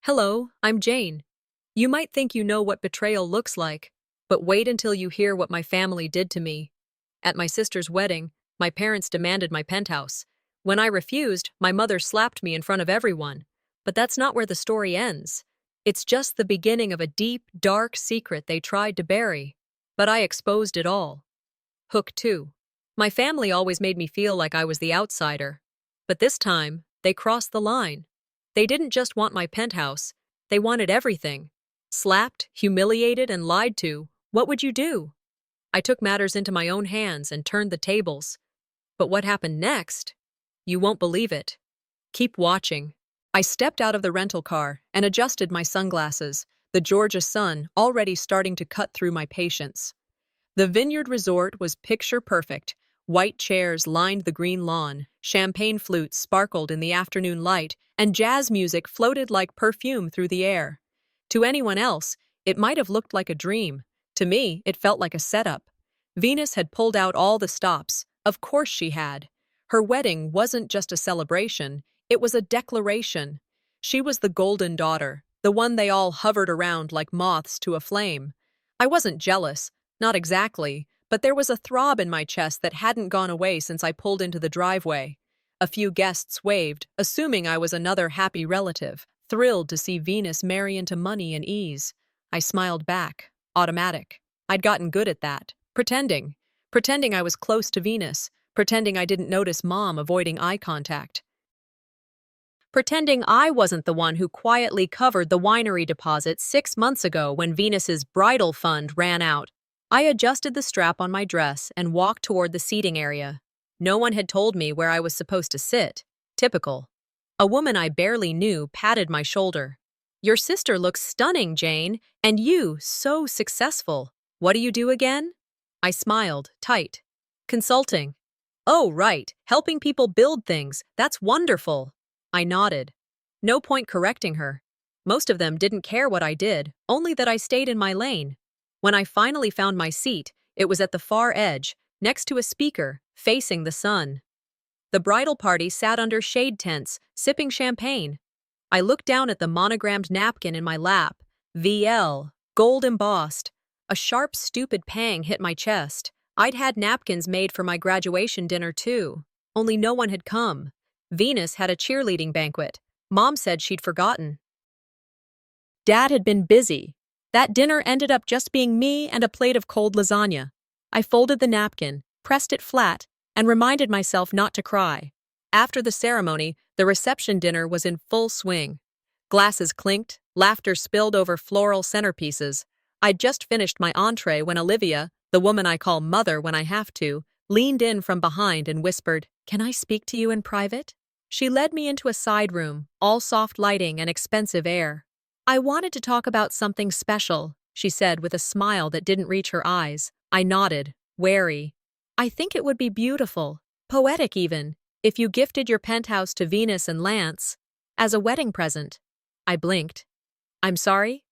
Hello, I'm Jane. You might think you know what betrayal looks like, but wait until you hear what my family did to me. At my sister's wedding, my parents demanded my penthouse. When I refused, my mother slapped me in front of everyone. But that's not where the story ends. It's just the beginning of a deep, dark secret they tried to bury. But I exposed it all. Hook 2. My family always made me feel like I was the outsider. But this time, they crossed the line. They didn't just want my penthouse, they wanted everything. Slapped, humiliated, and lied to. What would you do? I took matters into my own hands and turned the tables. But what happened next? You won't believe it. Keep watching. I stepped out of the rental car and adjusted my sunglasses, the Georgia sun already starting to cut through my patience. The Vineyard Resort was picture perfect. White chairs lined the green lawn, champagne flutes sparkled in the afternoon light, and jazz music floated like perfume through the air. To anyone else, it might have looked like a dream. To me, it felt like a setup. Venus had pulled out all the stops. Of course she had. Her wedding wasn't just a celebration, it was a declaration. She was the golden daughter, the one they all hovered around like moths to a flame. I wasn't jealous, not exactly, but there was a throb in my chest that hadn't gone away since I pulled into the driveway. A few guests waved, assuming I was another happy relative, thrilled to see Venus marry into money and ease. I smiled back. Automatic. I'd gotten good at that. Pretending. Pretending I was close to Venus. Pretending I didn't notice Mom avoiding eye contact. Pretending I wasn't the one who quietly covered the winery deposit 6 months ago when Venus's bridal fund ran out. I adjusted the strap on my dress and walked toward the seating area. No one had told me where I was supposed to sit. Typical. A woman I barely knew patted my shoulder. "Your sister looks stunning, Jane, and you, so successful. What do you do again?" I smiled, tight. "Consulting." "Oh, right, helping people build things. That's wonderful." I nodded. No point correcting her. Most of them didn't care what I did, only that I stayed in my lane. When I finally found my seat, it was at the far edge, next to a speaker, facing the sun. The bridal party sat under shade tents, sipping champagne. I looked down at the monogrammed napkin in my lap. VL, gold embossed. A sharp, stupid pang hit my chest. I'd had napkins made for my graduation dinner too, only no one had come. Venus had a cheerleading banquet. Mom said she'd forgotten. Dad had been busy. That dinner ended up just being me and a plate of cold lasagna. I folded the napkin, pressed it flat, and reminded myself not to cry. After the ceremony, the reception dinner was in full swing. Glasses clinked, laughter spilled over floral centerpieces. I'd just finished my entree when Olivia, the woman I call Mother when I have to, leaned in from behind and whispered, "Can I speak to you in private?" She led me into a side room, all soft lighting and expensive air. "I wanted to talk about something special," she said with a smile that didn't reach her eyes. I nodded, wary. "I think it would be beautiful, poetic even, if you gifted your penthouse to Venus and Lance as a wedding present." I blinked. "I'm sorry?"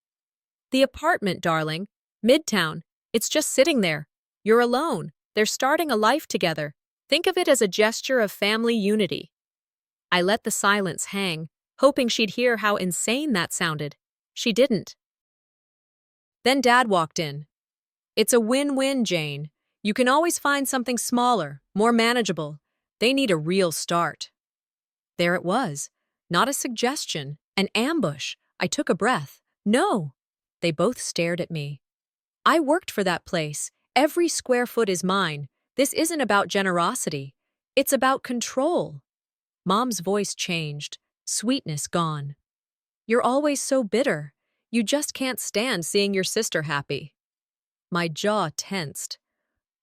"The apartment, darling. Midtown. It's just sitting there. You're alone. They're starting a life together. Think of it as a gesture of family unity." I let the silence hang, hoping she'd hear how insane that sounded. She didn't. Then Dad walked in. "It's a win-win, Jane. You can always find something smaller, more manageable. They need a real start." There it was. Not a suggestion, an ambush. I took a breath. "No." They both stared at me. "I worked for that place. Every square foot is mine. This isn't about generosity. It's about control." Mom's voice changed, sweetness gone. "You're always so bitter. You just can't stand seeing your sister happy." My jaw tensed.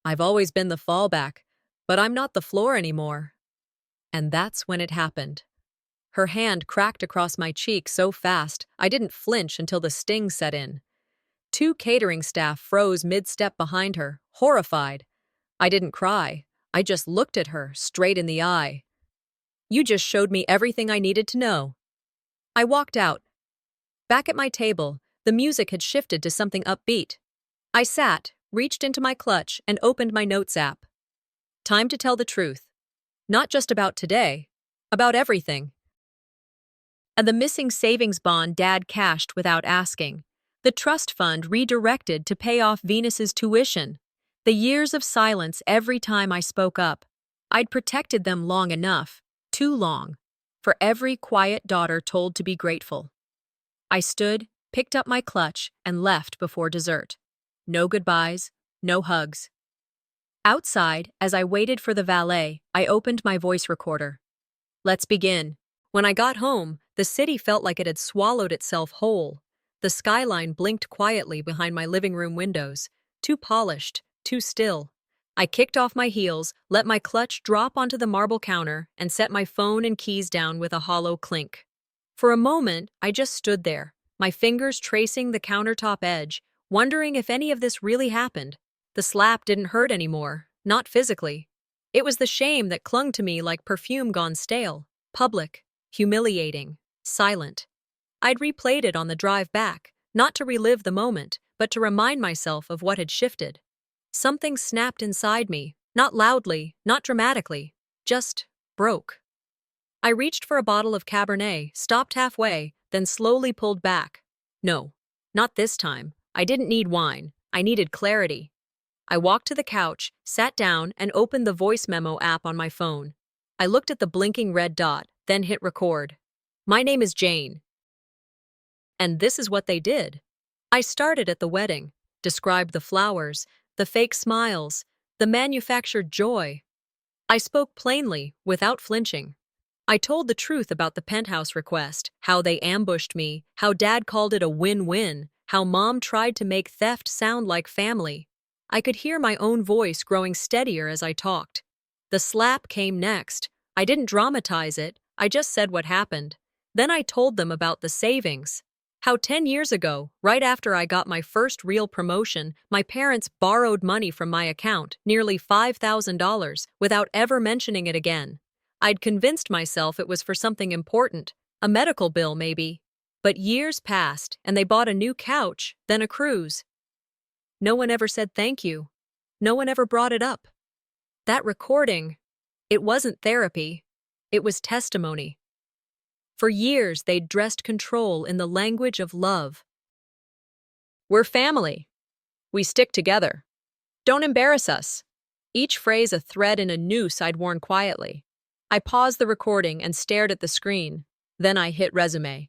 "I've always been the fallback, but I'm not the floor anymore." And that's when it happened. Her hand cracked across my cheek so fast, I didn't flinch until the sting set in. 2 catering staff froze mid-step behind her, horrified. I didn't cry. I just looked at her, straight in the eye. "You just showed me everything I needed to know." I walked out. Back at my table, the music had shifted to something upbeat. I sat, reached into my clutch, and opened my notes app. Time to tell the truth. Not just about today, about everything. And the missing savings bond Dad cashed without asking. The trust fund redirected to pay off Venus's tuition. The years of silence every time I spoke up. I'd protected them long enough, too long, for every quiet daughter told to be grateful. I stood, picked up my clutch, and left before dessert. No goodbyes, no hugs. Outside, as I waited for the valet, I opened my voice recorder. Let's begin. When I got home, the city felt like it had swallowed itself whole. The skyline blinked quietly behind my living room windows, too polished, too still. I kicked off my heels, let my clutch drop onto the marble counter, and set my phone and keys down with a hollow clink. For a moment, I just stood there, my fingers tracing the countertop edge, wondering if any of this really happened. The slap didn't hurt anymore, not physically. It was the shame that clung to me like perfume gone stale, public, humiliating, silent. I'd replayed it on the drive back, not to relive the moment, but to remind myself of what had shifted. Something snapped inside me, not loudly, not dramatically, just broke. I reached for a bottle of Cabernet, stopped halfway, then slowly pulled back. No, not this time. I didn't need wine. I needed clarity. I walked to the couch, sat down, and opened the voice memo app on my phone. I looked at the blinking red dot, then hit record. My name is Jane. And this is what they did. I started at the wedding, described the flowers, the fake smiles, the manufactured joy. I spoke plainly, without flinching. I told the truth about the penthouse request, how they ambushed me, how Dad called it a win-win, how Mom tried to make theft sound like family. I could hear my own voice growing steadier as I talked. The slap came next. I didn't dramatize it, I just said what happened. Then I told them about the savings. How 10 years ago, right after I got my first real promotion, my parents borrowed money from my account, nearly $5,000, without ever mentioning it again. I'd convinced myself it was for something important, a medical bill maybe. But years passed, and they bought a new couch, then a cruise. No one ever said thank you. No one ever brought it up. That recording, it wasn't therapy. It was testimony. For years, they'd dressed control in the language of love. We're family. We stick together. Don't embarrass us. Each phrase a thread in a noose I'd worn quietly. I paused the recording and stared at the screen. Then I hit resume.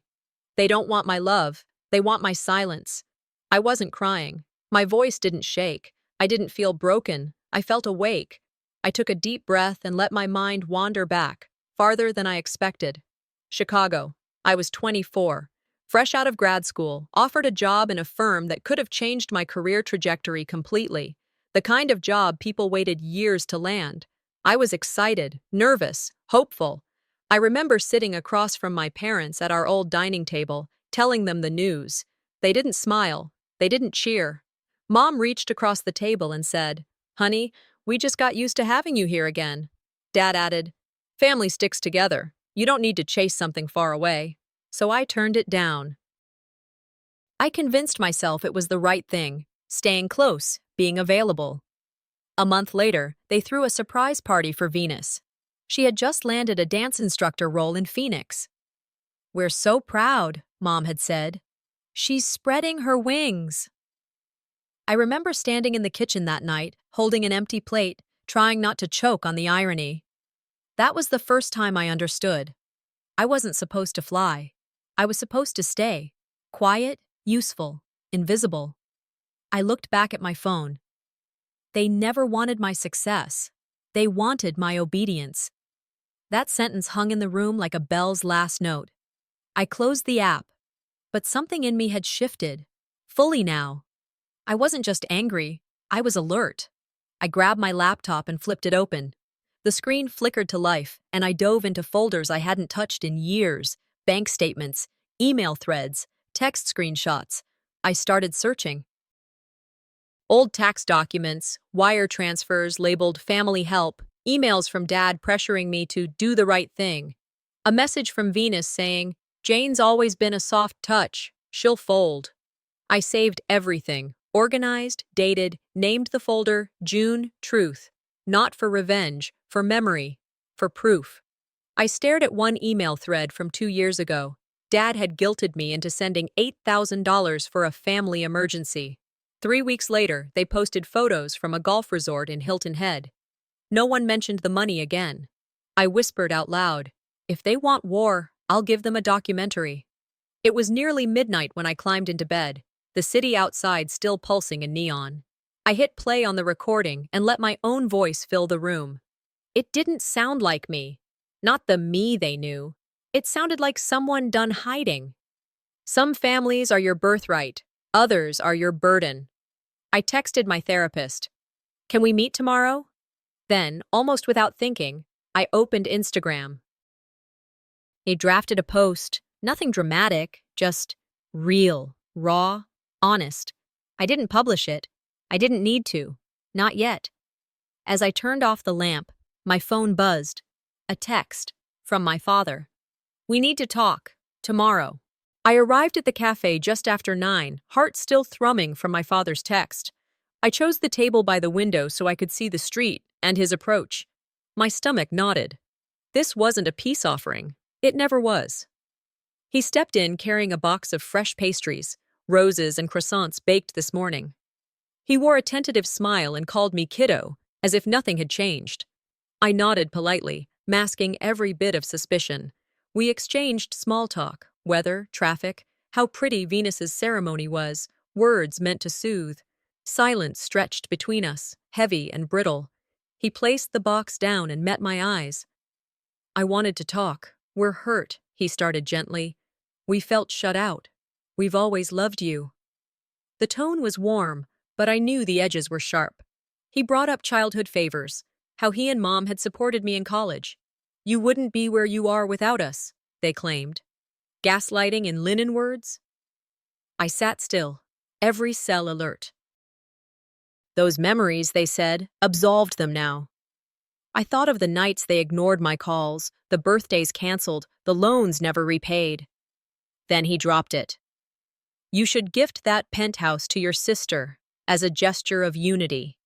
They don't want my love. They want my silence. I wasn't crying. My voice didn't shake. I didn't feel broken. I felt awake. I took a deep breath and let my mind wander back, farther than I expected. Chicago. I was 24, fresh out of grad school, offered a job in a firm that could have changed my career trajectory completely, the kind of job people waited years to land. I was excited, nervous, hopeful. I remember sitting across from my parents at our old dining table, telling them the news. They didn't smile. They didn't cheer. Mom reached across the table and said, "Honey, we just got used to having you here again." Dad added, "Family sticks together. You don't need to chase something far away." So I turned it down. I convinced myself it was the right thing, staying close, being available. A month later, they threw a surprise party for Venus. She had just landed a dance instructor role in Phoenix. "We're so proud," Mom had said. "She's spreading her wings." I remember standing in the kitchen that night, holding an empty plate, trying not to choke on the irony. That was the first time I understood. I wasn't supposed to fly. I was supposed to stay. Quiet, useful, invisible. I looked back at my phone. They never wanted my success. They wanted my obedience. That sentence hung in the room like a bell's last note. I closed the app, but something in me had shifted. Fully now. I wasn't just angry, I was alert. I grabbed my laptop and flipped it open. The screen flickered to life, and I dove into folders I hadn't touched in years, bank statements, email threads, text screenshots. I started searching. Old tax documents, wire transfers labeled family help, emails from Dad pressuring me to do the right thing. A message from Venus saying, "Jane's always been a soft touch, she'll fold." I saved everything, organized, dated, named the folder June Truth. Not for revenge, for memory, for proof. I stared at one email thread from 2 years ago. Dad had guilted me into sending $8,000 for a family emergency. 3 weeks later, they posted photos from a golf resort in Hilton Head. No one mentioned the money again. I whispered out loud, "If they want war, I'll give them a documentary." It was nearly midnight when I climbed into bed, the city outside still pulsing in neon. I hit play on the recording and let my own voice fill the room. It didn't sound like me. Not the me they knew. It sounded like someone done hiding. Some families are your birthright, others are your burden. I texted my therapist. "Can we meet tomorrow?" Then, almost without thinking, I opened Instagram. He drafted a post, nothing dramatic, just real, raw, honest. I didn't publish it. I didn't need to. Not yet. As I turned off the lamp, my phone buzzed. A text from my father. "We need to talk. Tomorrow." I arrived at the cafe just after 9, heart still thrumming from my father's text. I chose the table by the window so I could see the street and his approach. My stomach nodded. This wasn't a peace offering. It never was. He stepped in carrying a box of fresh pastries, roses and croissants baked this morning. He wore a tentative smile and called me kiddo, as if nothing had changed. I nodded politely, masking every bit of suspicion. We exchanged small talk, weather, traffic, how pretty Venus's ceremony was, words meant to soothe. Silence stretched between us, heavy and brittle. He placed the box down and met my eyes. "I wanted to talk. We're hurt," he started gently. "We felt shut out. We've always loved you." The tone was warm, but I knew the edges were sharp. He brought up childhood favors, how he and Mom had supported me in college. "You wouldn't be where you are without us," they claimed. Gaslighting in linen words? I sat still, every cell alert. Those memories, they said, absolved them now. I thought of the nights they ignored my calls, the birthdays canceled, the loans never repaid. Then he dropped it. "You should gift that penthouse to your sister as a gesture of unity."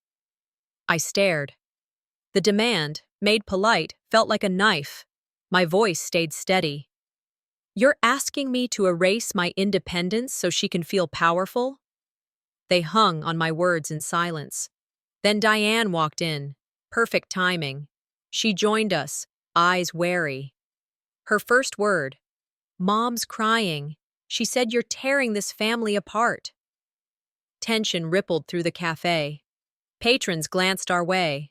I stared. The demand, made polite, felt like a knife. My voice stayed steady. "You're asking me to erase my independence so she can feel powerful?" They hung on my words in silence. Then Diane walked in. Perfect timing. She joined us, eyes wary. Her first word, "Mom's crying. She said you're tearing this family apart." Tension rippled through the cafe. Patrons glanced our way.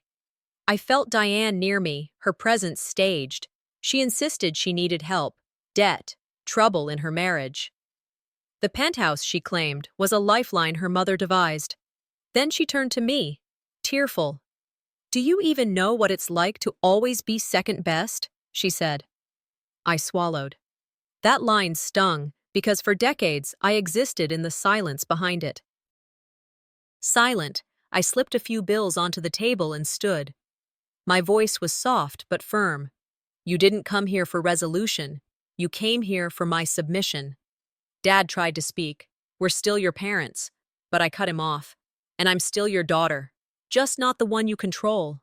I felt Diane near me, her presence staged. She insisted she needed help, debt, trouble in her marriage. The penthouse, she claimed, was a lifeline her mother devised. Then she turned to me, tearful. "Do you even know what it's like to always be second best?" she said. I swallowed. That line stung, because for decades I existed in the silence behind it. Silent, I slipped a few bills onto the table and stood. My voice was soft but firm. "You didn't come here for resolution. You came here for my submission." Dad tried to speak. "We're still your parents." But I cut him off. "And I'm still your daughter. Just not the one you control."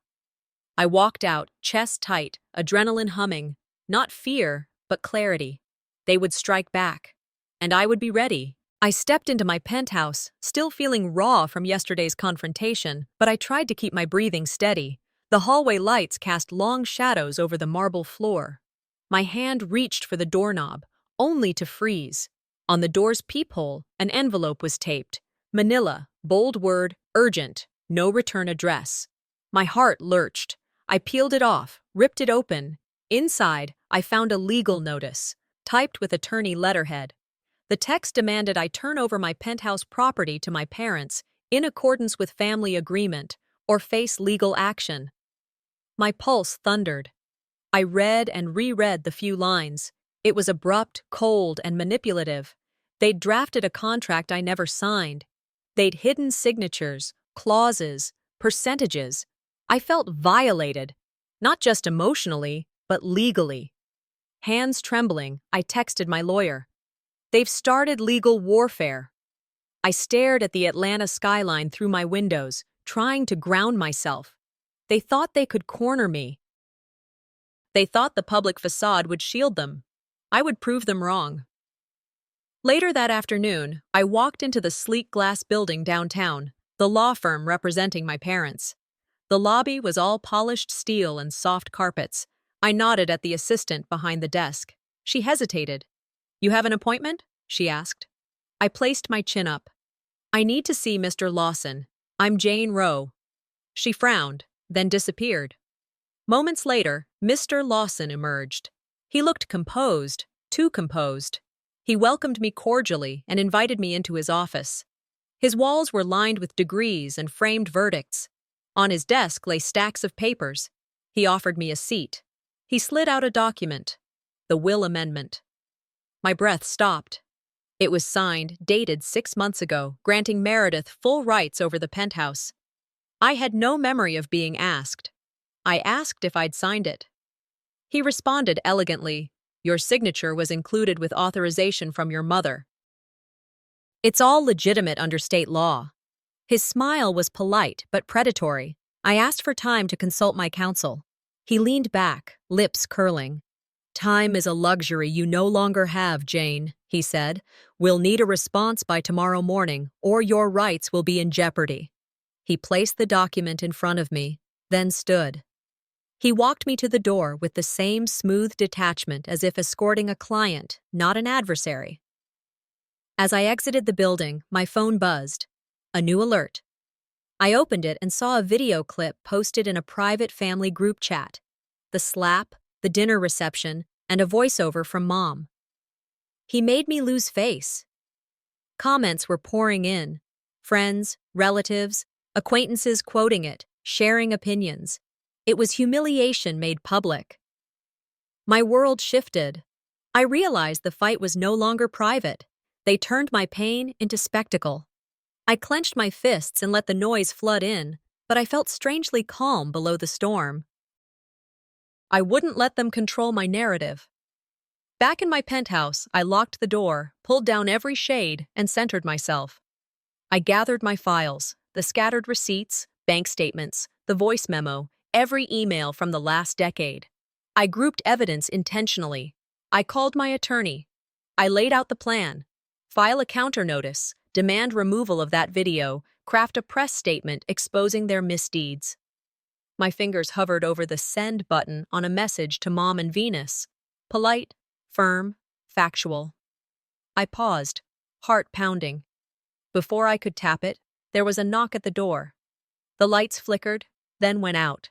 I walked out, chest tight, adrenaline humming. Not fear, but clarity. They would strike back. And I would be ready. I stepped into my penthouse, still feeling raw from yesterday's confrontation, but I tried to keep my breathing steady. The hallway lights cast long shadows over the marble floor. My hand reached for the doorknob, only to freeze. On the door's peephole, an envelope was taped. Manila, bold word, urgent, no return address. My heart lurched. I peeled it off, ripped it open. Inside, I found a legal notice, typed with attorney letterhead. The text demanded I turn over my penthouse property to my parents in accordance with family agreement or face legal action. My pulse thundered. I read and reread the few lines. It was abrupt, cold, and manipulative. They'd drafted a contract I never signed. They'd hidden signatures, clauses, percentages. I felt violated, not just emotionally, but legally. Hands trembling, I texted my lawyer. "They've started legal warfare." I stared at the Atlanta skyline through my windows, trying to ground myself. They thought they could corner me. They thought the public facade would shield them. I would prove them wrong. Later that afternoon, I walked into the sleek glass building downtown, the law firm representing my parents. The lobby was all polished steel and soft carpets. I nodded at the assistant behind the desk. She hesitated. "You have an appointment?" she asked. I placed my chin up. "I need to see Mr. Lawson. I'm Jane Rowe." She frowned, then disappeared. Moments later, Mr. Lawson emerged. He looked composed, too composed. He welcomed me cordially and invited me into his office. His walls were lined with degrees and framed verdicts. On his desk lay stacks of papers. He offered me a seat. He slid out a document, the will amendment. My breath stopped. It was signed, dated 6 months ago, granting Meredith full rights over the penthouse. I had no memory of being asked. I asked if I'd signed it. He responded elegantly, "Your signature was included with authorization from your mother." It's all legitimate under state law. His smile was polite but predatory. I asked for time to consult my counsel. He leaned back, lips curling. "Time is a luxury you no longer have, Jane," he said. "We'll need a response by tomorrow morning, or your rights will be in jeopardy." He placed the document in front of me, then stood. He walked me to the door with the same smooth detachment as if escorting a client, not an adversary. As I exited the building, my phone buzzed. A new alert. I opened it and saw a video clip posted in a private family group chat. The slap, the dinner reception, and a voiceover from Mom. He made me lose face. Comments were pouring in. Friends, relatives, acquaintances quoting it, sharing opinions. It was humiliation made public. My world shifted. I realized the fight was no longer private. They turned my pain into spectacle. I clenched my fists and let the noise flood in, but I felt strangely calm below the storm. I wouldn't let them control my narrative. Back in my penthouse, I locked the door, pulled down every shade, and centered myself. I gathered my files, the scattered receipts, bank statements, the voice memo, every email from the last decade. I grouped evidence intentionally. I called my attorney. I laid out the plan. File a counter notice, demand removal of that video, craft a press statement exposing their misdeeds. My fingers hovered over the send button on a message to Mom and Venus. Polite, firm, factual. I paused, heart pounding. Before I could tap it, there was a knock at the door. The lights flickered, then went out.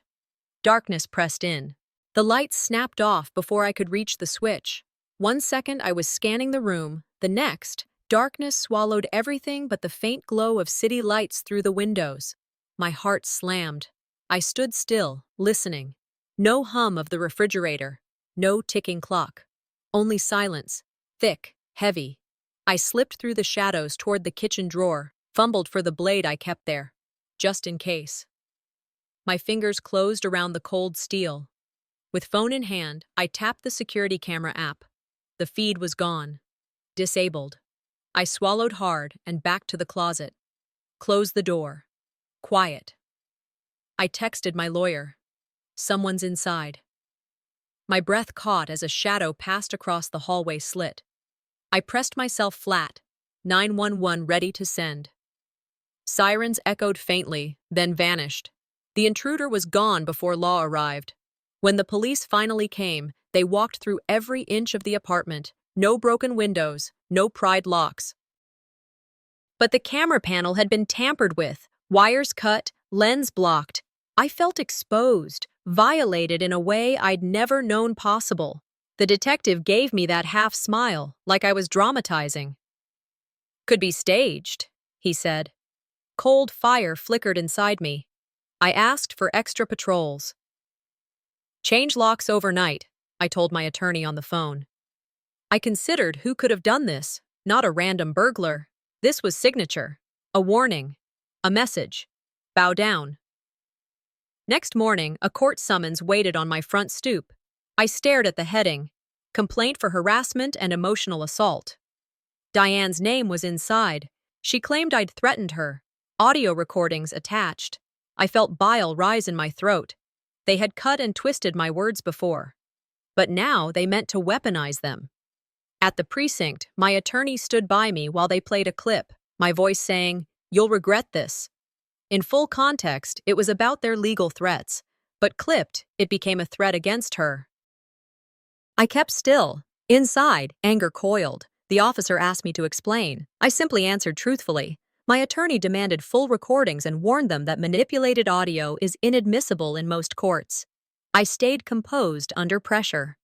Darkness pressed in. The lights snapped off before I could reach the switch. 1 second I was scanning the room, the next, darkness swallowed everything but the faint glow of city lights through the windows. My heart slammed. I stood still, listening. No hum of the refrigerator, no ticking clock. Only silence, thick, heavy. I slipped through the shadows toward the kitchen drawer, fumbled for the blade I kept there, just in case. My fingers closed around the cold steel. With phone in hand, I tapped the security camera app. The feed was gone. Disabled. I swallowed hard and backed to the closet. Closed the door. Quiet. I texted my lawyer. Someone's inside. My breath caught as a shadow passed across the hallway slit. I pressed myself flat, 911 ready to send. Sirens echoed faintly, then vanished. The intruder was gone before law arrived. When the police finally came, they walked through every inch of the apartment. No broken windows, no pried locks. But the camera panel had been tampered with, wires cut, lens blocked. I felt exposed, violated in a way I'd never known possible. The detective gave me that half smile, like I was dramatizing. "Could be staged," he said. Cold fire flickered inside me. I asked for extra patrols. "Change locks overnight," I told my attorney on the phone. I considered who could have done this, not a random burglar. This was signature, a warning, a message. Bow down. Next morning, a court summons waited on my front stoop. I stared at the heading, complaint for harassment and emotional assault. Diane's name was inside. She claimed I'd threatened her. Audio recordings attached. I felt bile rise in my throat. They had cut and twisted my words before. But now they meant to weaponize them. At the precinct, my attorney stood by me while they played a clip, my voice saying, "You'll regret this." In full context, it was about their legal threats, but clipped, it became a threat against her. I kept still. Inside, anger coiled. The officer asked me to explain. I simply answered truthfully. My attorney demanded full recordings and warned them that manipulated audio is inadmissible in most courts. I stayed composed under pressure.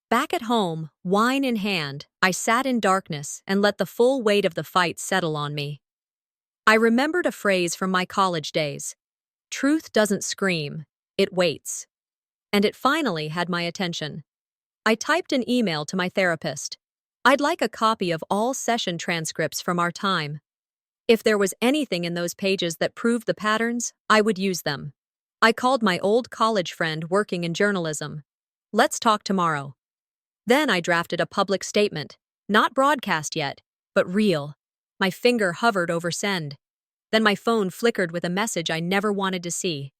Back at home, wine in hand, I sat in darkness and let the full weight of the fight settle on me. I remembered a phrase from my college days. Truth doesn't scream, it waits. And it finally had my attention. I typed an email to my therapist. I'd like a copy of all session transcripts from our time. If there was anything in those pages that proved the patterns, I would use them. I called my old college friend working in journalism. Let's talk tomorrow. Then I drafted a public statement, not broadcast yet, but real. My finger hovered over send. Then my phone flickered with a message I never wanted to see.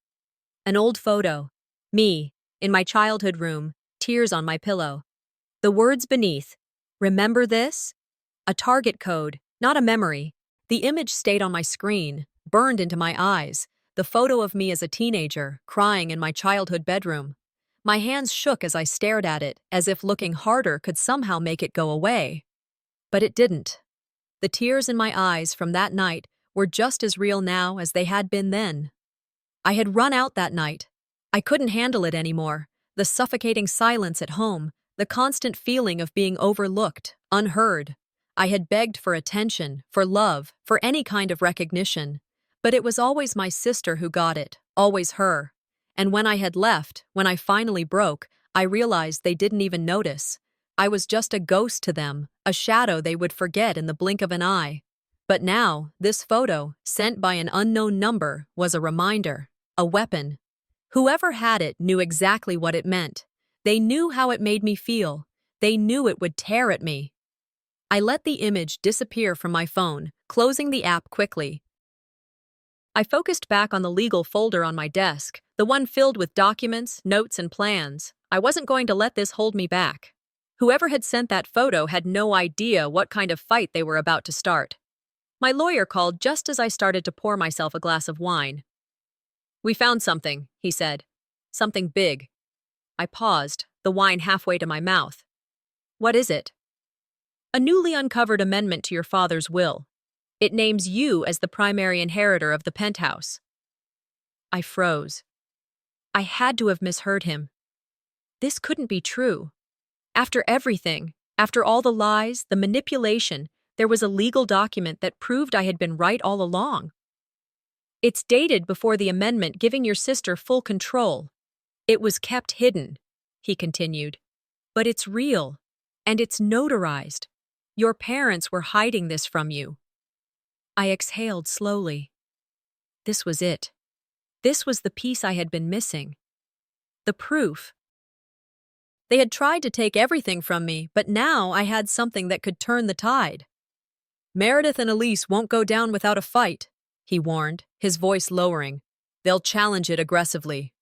An old photo. Me, in my childhood room, tears on my pillow. The words beneath, "Remember this?" A target code, not a memory. The image stayed on my screen, burned into my eyes. The photo of me as a teenager, crying in my childhood bedroom. My hands shook as I stared at it, as if looking harder could somehow make it go away. But it didn't. The tears in my eyes from that night were just as real now as they had been then. I had run out that night. I couldn't handle it anymore. The suffocating silence at home, the constant feeling of being overlooked, unheard. I had begged for attention, for love, for any kind of recognition. But it was always my sister who got it, always her. And when I had left, when I finally broke, I realized they didn't even notice. I was just a ghost to them, a shadow they would forget in the blink of an eye. But now, this photo, sent by an unknown number, was a reminder, a weapon. Whoever had it knew exactly what it meant. They knew how it made me feel. They knew it would tear at me. I let the image disappear from my phone, closing the app quickly. I focused back on the legal folder on my desk, the one filled with documents, notes, and plans. I wasn't going to let this hold me back. Whoever had sent that photo had no idea what kind of fight they were about to start. My lawyer called just as I started to pour myself a glass of wine. "We found something," he said. "Something big." I paused, the wine halfway to my mouth. "What is it?" "A newly uncovered amendment to your father's will. It names you as the primary inheritor of the penthouse." I froze. I had to have misheard him. This couldn't be true. After everything, after all the lies, the manipulation, there was a legal document that proved I had been right all along. "It's dated before the amendment giving your sister full control. It was kept hidden," he continued. "But it's real, and it's notarized. Your parents were hiding this from you." I exhaled slowly. This was it. This was the piece I had been missing. The proof. They had tried to take everything from me, but now I had something that could turn the tide. "Meredith and Elise won't go down without a fight," he warned, his voice lowering. "They'll challenge it aggressively."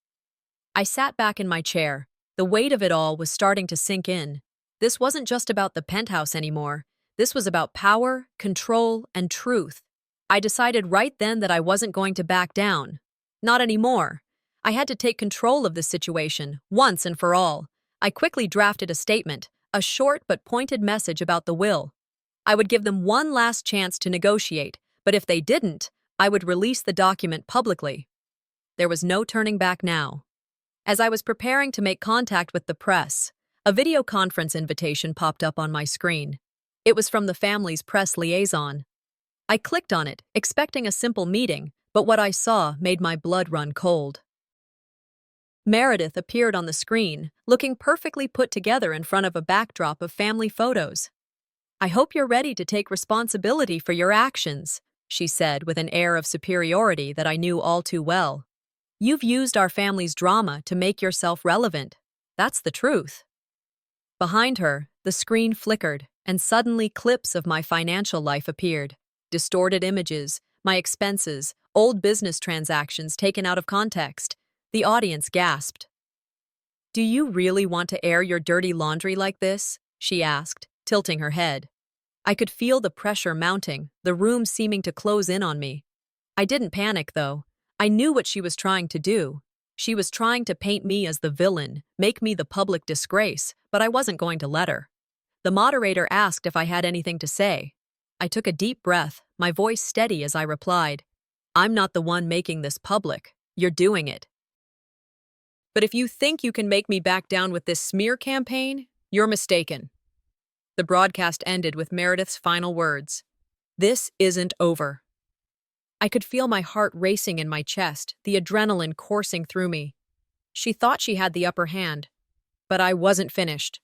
I sat back in my chair. The weight of it all was starting to sink in. This wasn't just about the penthouse anymore. This was about power, control, and truth. I decided right then that I wasn't going to back down. Not anymore. I had to take control of the situation, once and for all. I quickly drafted a statement, a short but pointed message about the will. I would give them one last chance to negotiate, but if they didn't, I would release the document publicly. There was no turning back now. As I was preparing to make contact with the press, a video conference invitation popped up on my screen. It was from the family's press liaison. I clicked on it, expecting a simple meeting, but what I saw made my blood run cold. Meredith appeared on the screen, looking perfectly put together in front of a backdrop of family photos. "I hope you're ready to take responsibility for your actions," she said with an air of superiority that I knew all too well. "You've used our family's drama to make yourself relevant. That's the truth." Behind her, the screen flickered, and suddenly clips of my financial life appeared. Distorted images, my expenses, old business transactions taken out of context. The audience gasped. "Do you really want to air your dirty laundry like this?" she asked, tilting her head. I could feel the pressure mounting, the room seeming to close in on me. I didn't panic, though. I knew what she was trying to do. She was trying to paint me as the villain, make me the public disgrace, but I wasn't going to let her. The moderator asked if I had anything to say. I took a deep breath, my voice steady as I replied, "I'm not the one making this public. You're doing it. But if you think you can make me back down with this smear campaign, you're mistaken." The broadcast ended with Meredith's final words. "This isn't over." I could feel my heart racing in my chest, the adrenaline coursing through me. She thought she had the upper hand, but I wasn't finished.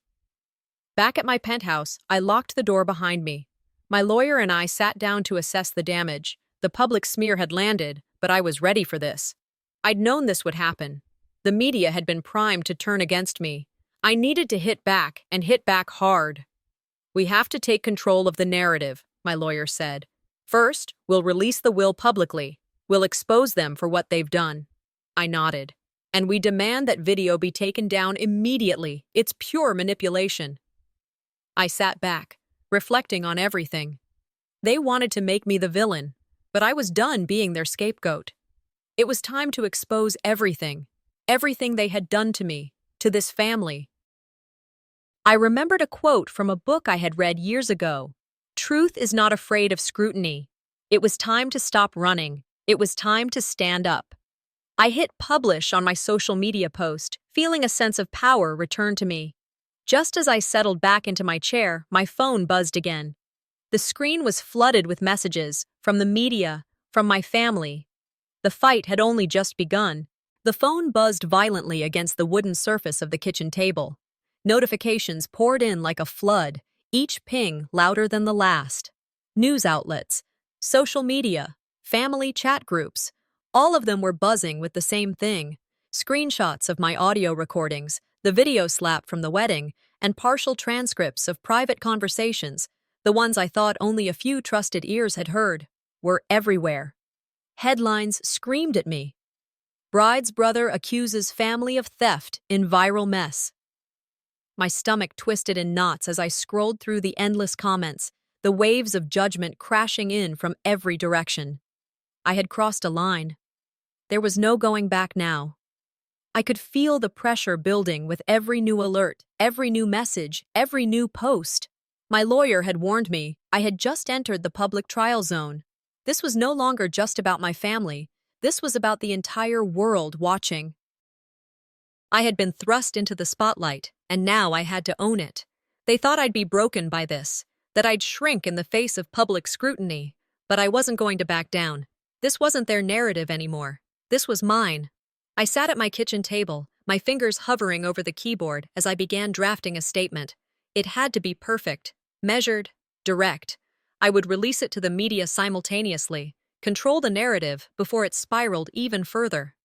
Back at my penthouse, I locked the door behind me. My lawyer and I sat down to assess the damage. The public smear had landed, but I was ready for this. I'd known this would happen. The media had been primed to turn against me. I needed to hit back, and hit back hard. "We have to take control of the narrative," my lawyer said. "First, we'll release the will publicly. We'll expose them for what they've done." I nodded. "And we demand that video be taken down immediately. It's pure manipulation." I sat back, reflecting on everything. They wanted to make me the villain, but I was done being their scapegoat. It was time to expose everything they had done to me, to this family. I remembered a quote from a book I had read years ago. "Truth is not afraid of scrutiny." It was time to stop running. It was time to stand up. I hit publish on my social media post, feeling a sense of power return to me. Just as I settled back into my chair, my phone buzzed again. The screen was flooded with messages from the media, from my family. The fight had only just begun. The phone buzzed violently against the wooden surface of the kitchen table. Notifications poured in like a flood, each ping louder than the last. News outlets, social media, family chat groups, all of them were buzzing with the same thing. Screenshots of my audio recordings, the video slap from the wedding, and partial transcripts of private conversations, the ones I thought only a few trusted ears had heard, were everywhere. Headlines screamed at me. "Bride's brother accuses family of theft in viral mess." My stomach twisted in knots as I scrolled through the endless comments, the waves of judgment crashing in from every direction. I had crossed a line. There was no going back now. I could feel the pressure building with every new alert, every new message, every new post. My lawyer had warned me I had just entered the public trial zone. This was no longer just about my family. This was about the entire world watching. I had been thrust into the spotlight, and now I had to own it. They thought I'd be broken by this, that I'd shrink in the face of public scrutiny, but I wasn't going to back down. This wasn't their narrative anymore. This was mine. I sat at my kitchen table, my fingers hovering over the keyboard as I began drafting a statement. It had to be perfect, measured, direct. I would release it to the media simultaneously, control the narrative before it spiraled even further.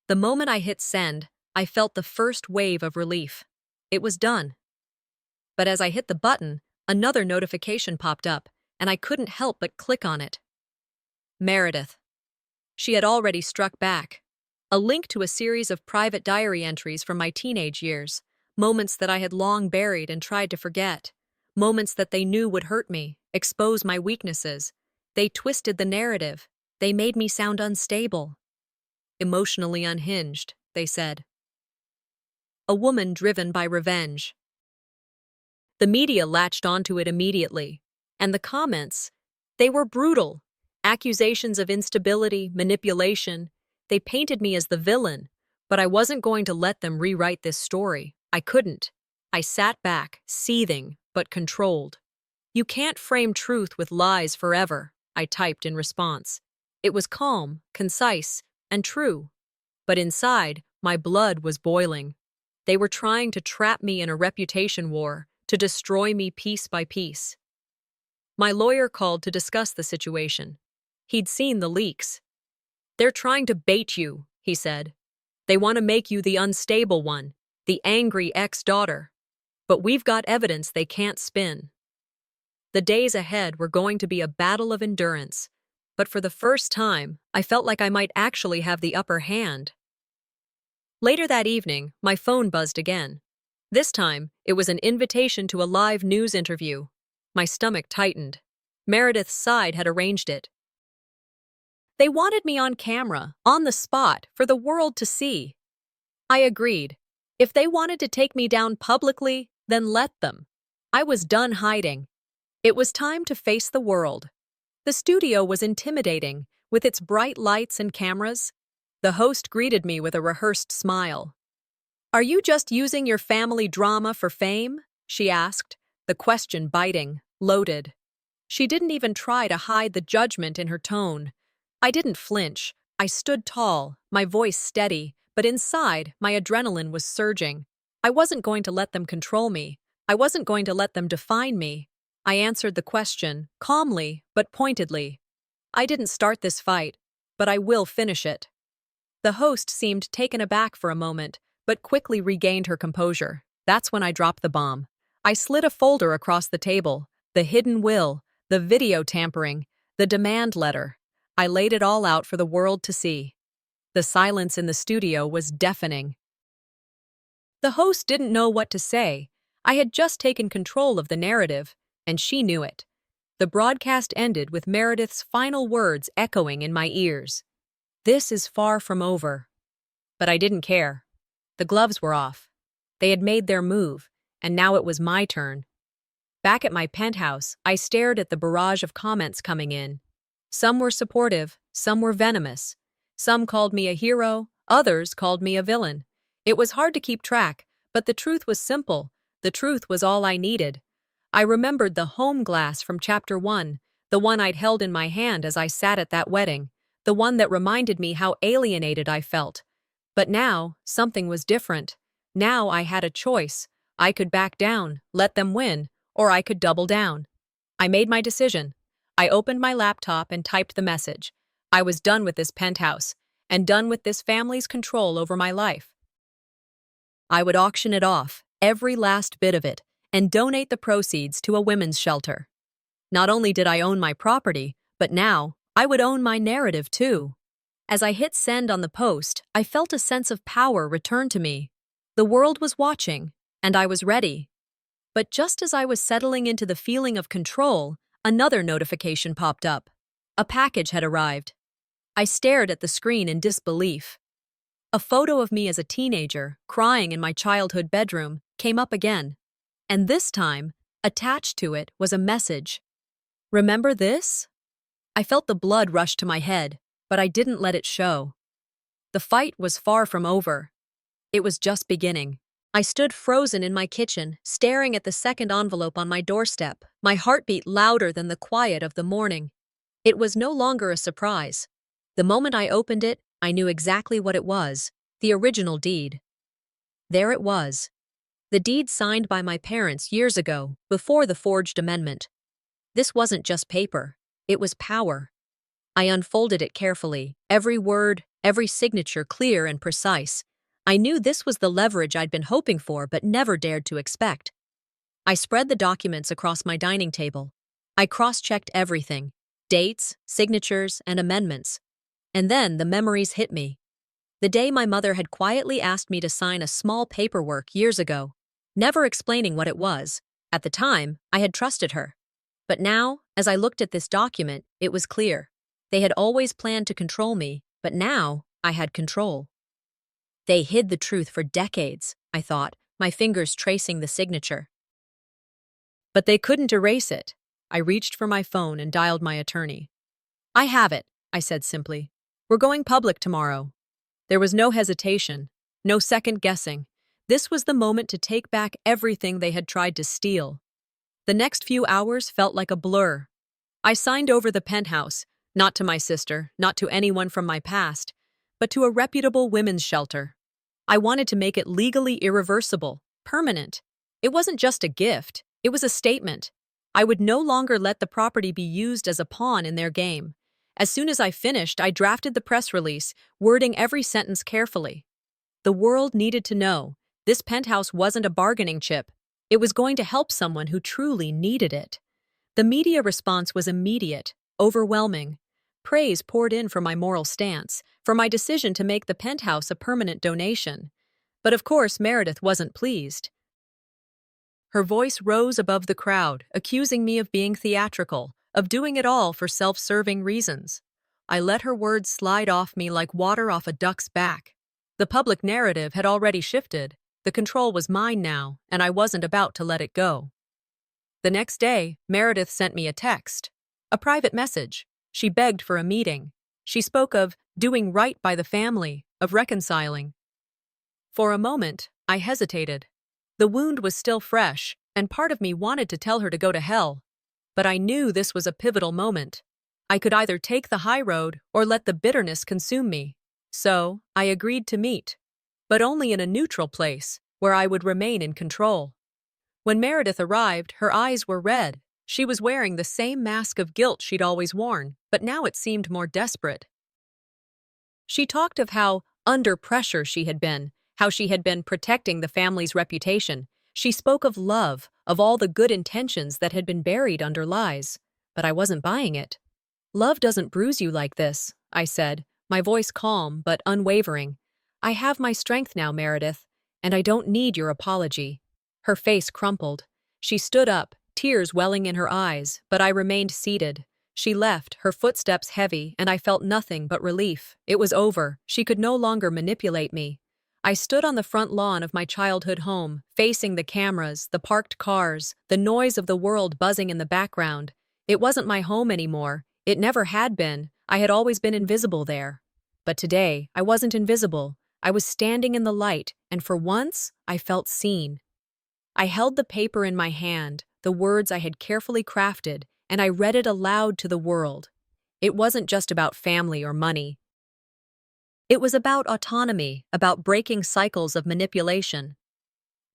The moment I hit send, I felt the first wave of relief. It was done. But as I hit the button, another notification popped up, and I couldn't help but click on it. Meredith. She had already struck back. A link to a series of private diary entries from my teenage years, moments that I had long buried and tried to forget, moments that they knew would hurt me, expose my weaknesses. They twisted the narrative. They made me sound unstable. Emotionally unhinged, they said. A woman driven by revenge. The media latched onto it immediately, and the comments, they were brutal. Accusations of instability, manipulation. They painted me as the villain, but I wasn't going to let them rewrite this story. I couldn't. I sat back, seething, but controlled. "You can't frame truth with lies forever," I typed in response. It was calm, concise, and true. But inside, my blood was boiling. They were trying to trap me in a reputation war, to destroy me piece by piece. My lawyer called to discuss the situation. He'd seen the leaks. "They're trying to bait you," he said. "They want to make you the unstable one, the angry ex-daughter. But we've got evidence they can't spin." The days ahead were going to be a battle of endurance, but for the first time, I felt like I might actually have the upper hand. Later that evening, my phone buzzed again. This time, it was an invitation to a live news interview. My stomach tightened. Meredith's side had arranged it. They wanted me on camera, on the spot, for the world to see. I agreed. If they wanted to take me down publicly, then let them. I was done hiding. It was time to face the world. The studio was intimidating, with its bright lights and cameras. The host greeted me with a rehearsed smile. "Are you just using your family drama for fame?" she asked, the question biting, loaded. She didn't even try to hide the judgment in her tone. I didn't flinch. I stood tall, my voice steady, but inside, my adrenaline was surging. I wasn't going to let them control me. I wasn't going to let them define me. I answered the question, calmly but pointedly. I didn't start this fight, but I will finish it. The host seemed taken aback for a moment, but quickly regained her composure. That's when I dropped the bomb. I slid a folder across the table, the hidden will, the video tampering, the demand letter. I laid it all out for the world to see. The silence in the studio was deafening. The host didn't know what to say. I had just taken control of the narrative, and she knew it. The broadcast ended with Meredith's final words echoing in my ears. "This is far from over." But I didn't care. The gloves were off. They had made their move, and now it was my turn. Back at my penthouse, I stared at the barrage of comments coming in. Some were supportive, some were venomous. Some called me a hero, others called me a villain. It was hard to keep track, but the truth was simple. The truth was all I needed. I remembered the home glass from Chapter 1, the one I'd held in my hand as I sat at that wedding, the one that reminded me how alienated I felt. But now, something was different. Now I had a choice. I could back down, let them win, or I could double down. I made my decision. I opened my laptop and typed the message. I was done with this penthouse, and done with this family's control over my life. I would auction it off, every last bit of it, and donate the proceeds to a women's shelter. Not only did I own my property, but now I would own my narrative too. As I hit send on the post, I felt a sense of power return to me. The world was watching, and I was ready. But just as I was settling into the feeling of control, another notification popped up. A package had arrived. I stared at the screen in disbelief. A photo of me as a teenager, crying in my childhood bedroom, came up again. And this time, attached to it was a message. "Remember this?" I felt the blood rush to my head, but I didn't let it show. The fight was far from over. It was just beginning. I stood frozen in my kitchen, staring at the second envelope on my doorstep, my heartbeat louder than the quiet of the morning. It was no longer a surprise. The moment I opened it, I knew exactly what it was, the original deed. There it was. The deed signed by my parents years ago, before the forged amendment. This wasn't just paper. It was power. I unfolded it carefully, every word, every signature clear and precise. I knew this was the leverage I'd been hoping for but never dared to expect. I spread the documents across my dining table. I cross-checked everything, dates, signatures, and amendments. And then the memories hit me. The day my mother had quietly asked me to sign a small paperwork years ago, never explaining what it was. At the time, I had trusted her. But now, as I looked at this document, it was clear. They had always planned to control me, but now I had control. They hid the truth for decades, I thought, my fingers tracing the signature. But they couldn't erase it. I reached for my phone and dialed my attorney. "I have it," I said simply. "We're going public tomorrow." There was no hesitation, no second guessing. This was the moment to take back everything they had tried to steal. The next few hours felt like a blur. I signed over the penthouse, not to my sister, not to anyone from my past, but to a reputable women's shelter. I wanted to make it legally irreversible, permanent. It wasn't just a gift, it was a statement. I would no longer let the property be used as a pawn in their game. As soon as I finished, I drafted the press release, wording every sentence carefully. The world needed to know this penthouse wasn't a bargaining chip. It was going to help someone who truly needed it. The media response was immediate, overwhelming. Praise poured in for my moral stance, for my decision to make the penthouse a permanent donation. But of course, Meredith wasn't pleased. Her voice rose above the crowd, accusing me of being theatrical, of doing it all for self-serving reasons. I let her words slide off me like water off a duck's back. The public narrative had already shifted. The control was mine now, and I wasn't about to let it go. The next day, Meredith sent me a text. A private message. She begged for a meeting. She spoke of doing right by the family, of reconciling. For a moment, I hesitated. The wound was still fresh, and part of me wanted to tell her to go to hell. But I knew this was a pivotal moment. I could either take the high road or let the bitterness consume me. So, I agreed to meet. But only in a neutral place, where I would remain in control. When Meredith arrived, her eyes were red. She was wearing the same mask of guilt she'd always worn, but now it seemed more desperate. She talked of how under pressure she had been, how she had been protecting the family's reputation. She spoke of love, of all the good intentions that had been buried under lies. But I wasn't buying it. "Love doesn't bruise you like this," I said, my voice calm but unwavering. "I have my strength now, Meredith, and I don't need your apology." Her face crumpled. She stood up, tears welling in her eyes, but I remained seated. She left, her footsteps heavy, and I felt nothing but relief. It was over. She could no longer manipulate me. I stood on the front lawn of my childhood home, facing the cameras, the parked cars, the noise of the world buzzing in the background. It wasn't my home anymore. It never had been. I had always been invisible there. But today, I wasn't invisible. I was standing in the light, and for once, I felt seen. I held the paper in my hand, the words I had carefully crafted, and I read it aloud to the world. It wasn't just about family or money. It was about autonomy, about breaking cycles of manipulation.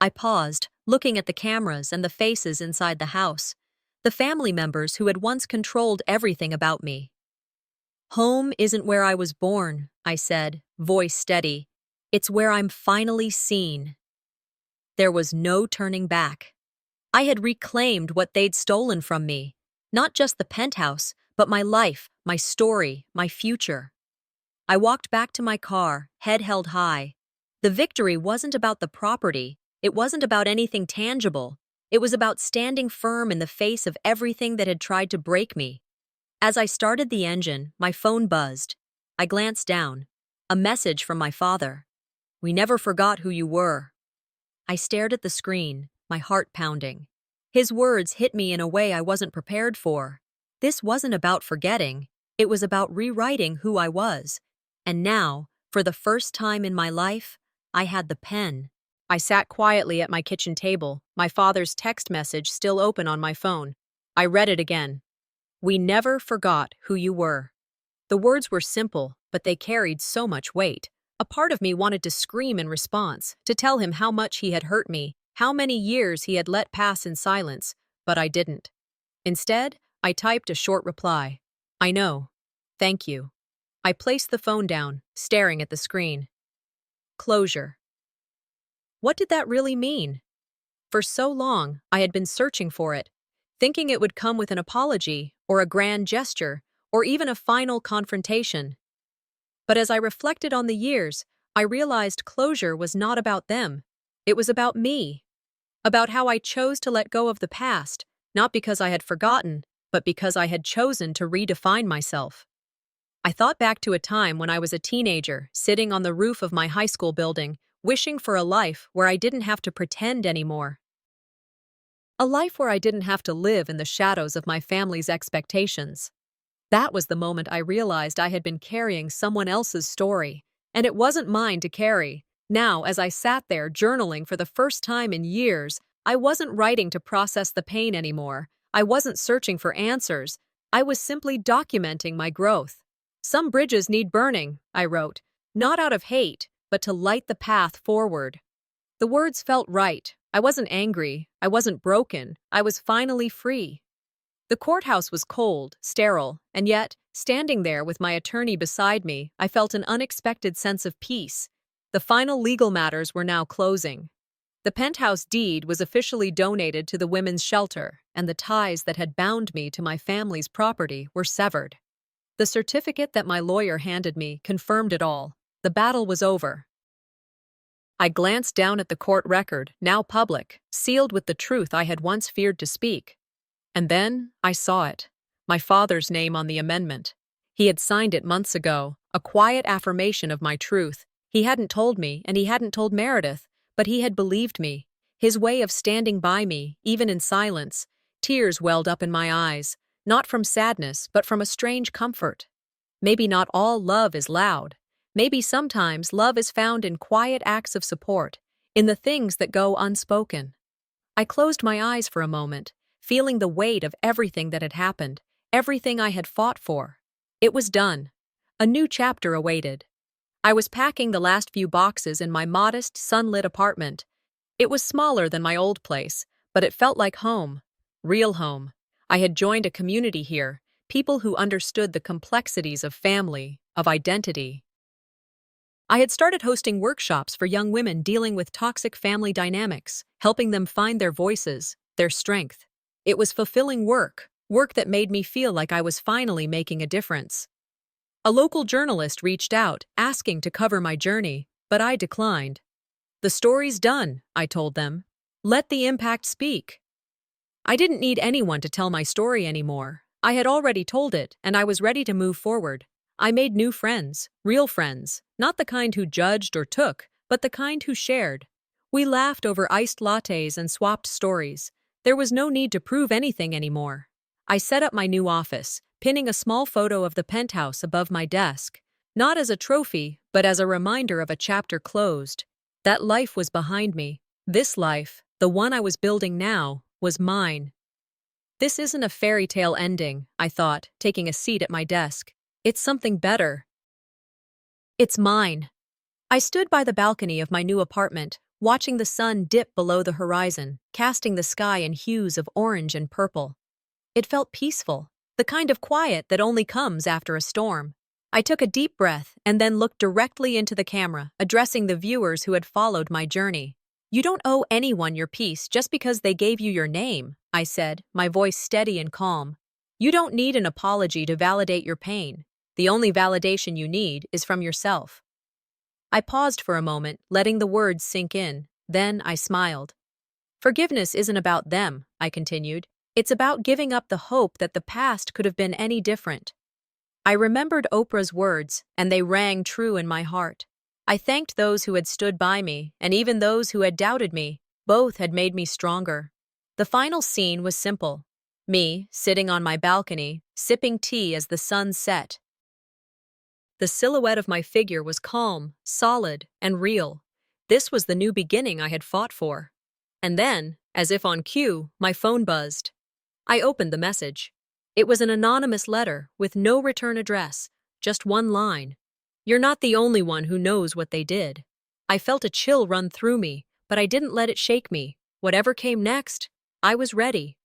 I paused, looking at the cameras and the faces inside the house, the family members who had once controlled everything about me. "Home isn't where I was born," I said, voice steady. "It's where I'm finally seen." There was no turning back. I had reclaimed what they'd stolen from me. Not just the penthouse, but my life, my story, my future. I walked back to my car, head held high. The victory wasn't about the property. It wasn't about anything tangible. It was about standing firm in the face of everything that had tried to break me. As I started the engine, my phone buzzed. I glanced down. A message from my father. "We never forgot who you were." I stared at the screen, my heart pounding. His words hit me in a way I wasn't prepared for. This wasn't about forgetting. It was about rewriting who I was. And now, for the first time in my life, I had the pen. I sat quietly at my kitchen table, my father's text message still open on my phone. I read it again. "We never forgot who you were." The words were simple, but they carried so much weight. A part of me wanted to scream in response, to tell him how much he had hurt me, how many years he had let pass in silence, but I didn't. Instead, I typed a short reply. "I know. Thank you." I placed the phone down, staring at the screen. Closure. What did that really mean? For so long, I had been searching for it, thinking it would come with an apology, or a grand gesture, or even a final confrontation. But as I reflected on the years, I realized closure was not about them. It was about me. About how I chose to let go of the past, not because I had forgotten, but because I had chosen to redefine myself. I thought back to a time when I was a teenager, sitting on the roof of my high school building, wishing for a life where I didn't have to pretend anymore. A life where I didn't have to live in the shadows of my family's expectations. That was the moment I realized I had been carrying someone else's story, and it wasn't mine to carry. Now, as I sat there journaling for the first time in years, I wasn't writing to process the pain anymore. I wasn't searching for answers. I was simply documenting my growth. "Some bridges need burning," I wrote, not out of hate, but to light the path forward. The words felt right. I wasn't angry. I wasn't broken. I was finally free. The courthouse was cold, sterile, and yet, standing there with my attorney beside me, I felt an unexpected sense of peace. The final legal matters were now closing. The penthouse deed was officially donated to the women's shelter, and the ties that had bound me to my family's property were severed. The certificate that my lawyer handed me confirmed it all. The battle was over. I glanced down at the court record, now public, sealed with the truth I had once feared to speak. And then I saw it. My father's name on the amendment. He had signed it months ago, a quiet affirmation of my truth. He hadn't told me, and he hadn't told Meredith, but he had believed me. His way of standing by me, even in silence. Tears welled up in my eyes, not from sadness, but from a strange comfort. Maybe not all love is loud. Maybe sometimes love is found in quiet acts of support, in the things that go unspoken. I closed my eyes for a moment, feeling the weight of everything that had happened, everything I had fought for. It was done. A new chapter awaited. I was packing the last few boxes in my modest, sunlit apartment. It was smaller than my old place, but it felt like home. Real home. I had joined a community here, people who understood the complexities of family, of identity. I had started hosting workshops for young women dealing with toxic family dynamics, helping them find their voices, their strength. It was fulfilling work that made me feel like I was finally making a difference. A local journalist reached out, asking to cover my journey, but I declined. "The story's done," I told them. "Let the impact speak." I didn't need anyone to tell my story anymore. I had already told it, and I was ready to move forward. I made new friends, real friends, not the kind who judged or took, but the kind who shared. We laughed over iced lattes and swapped stories. There was no need to prove anything anymore. I set up my new office, pinning a small photo of the penthouse above my desk, not as a trophy, but as a reminder of a chapter closed. That life was behind me. This life, the one I was building now, was mine. This isn't a fairy tale ending, I thought, taking a seat at my desk. It's something better. It's mine. I stood by the balcony of my new apartment, watching the sun dip below the horizon, casting the sky in hues of orange and purple. It felt peaceful, the kind of quiet that only comes after a storm. I took a deep breath and then looked directly into the camera, addressing the viewers who had followed my journey. "You don't owe anyone your peace just because they gave you your name," I said, my voice steady and calm. "You don't need an apology to validate your pain. The only validation you need is from yourself." I paused for a moment, letting the words sink in. Then I smiled. "Forgiveness isn't about them," I continued. "It's about giving up the hope that the past could have been any different." I remembered Oprah's words, and they rang true in my heart. I thanked those who had stood by me, and even those who had doubted me. Both had made me stronger. The final scene was simple. Me, sitting on my balcony, sipping tea as the sun set. The silhouette of my figure was calm, solid, and real. This was the new beginning I had fought for. And then, as if on cue, my phone buzzed. I opened the message. It was an anonymous letter with no return address, just one line. "You're not the only one who knows what they did." I felt a chill run through me, but I didn't let it shake me. Whatever came next, I was ready.